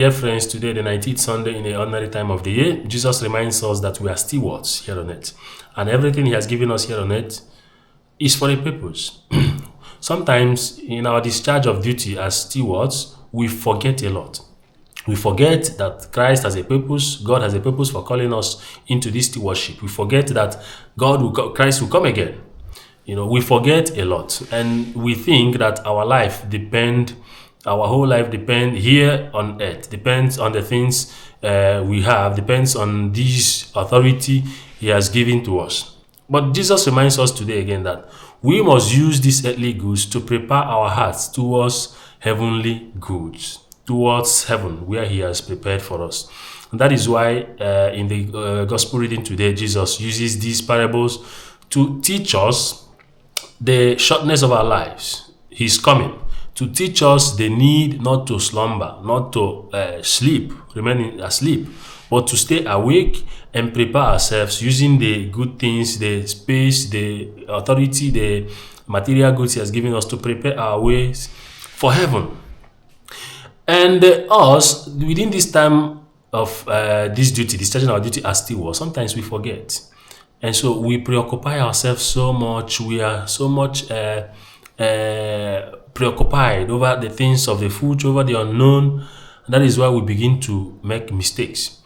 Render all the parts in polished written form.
Dear friends, today, the 19th Sunday in the ordinary time of the year, Jesus reminds us that we are stewards here on earth. And everything He has given us here on earth is for a purpose. Sometimes, in our discharge of duty as stewards, we forget a lot. We forget that Christ has a purpose, God has a purpose for calling us into this stewardship. We forget that Christ will come again. We forget a lot, and we think that our whole life depend here on earth, depends on the things we have, depends on this authority He has given to us. But Jesus reminds us today again that we must use these earthly goods to prepare our hearts towards heavenly goods, towards heaven, where He has prepared for us. And that is why in the gospel reading today, Jesus uses these parables to teach us the shortness of our lives. He's coming to teach us the need not to slumber, not to remain asleep, but to stay awake and prepare ourselves using the good things, the space, the authority, the material goods He has given us to prepare our ways for heaven. And us, within this time of this duty, discharging our duty as stewards, sometimes we forget. And so we preoccupy ourselves so much. We are so much preoccupied over the things of the future, over the unknown. And that is why we begin to make mistakes.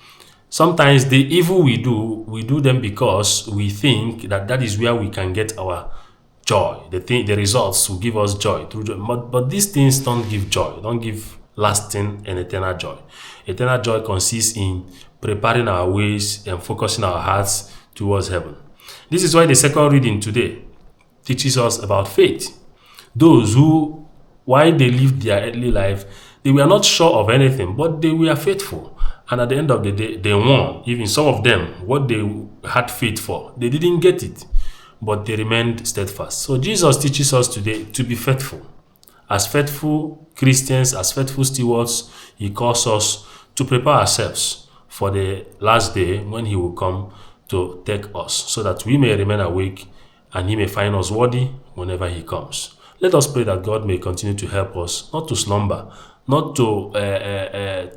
Sometimes the evil we do them because we think that is where we can get our joy. The results will give us joy. But these things don't give joy, don't give lasting and eternal joy. Eternal joy consists in preparing our ways and focusing our hearts towards heaven. This is why the second reading today teaches us about faith. Those who, while they lived their earthly life, they were not sure of anything, but they were faithful. And at the end of the day, they won. Even some of them, what they had faith for, they didn't get it, but they remained steadfast. So Jesus teaches us today to be faithful. As faithful Christians, as faithful stewards, He calls us to prepare ourselves for the last day when He will come to take us, so that we may remain awake and He may find us worthy whenever He comes. Let us pray that God may continue to help us not to slumber, not to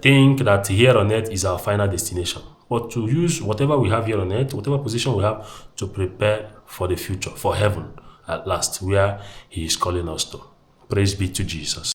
think that here on earth is our final destination, but to use whatever we have here on earth, whatever position we have, to prepare for the future, for heaven at last, where He is calling us to. Praise be to Jesus.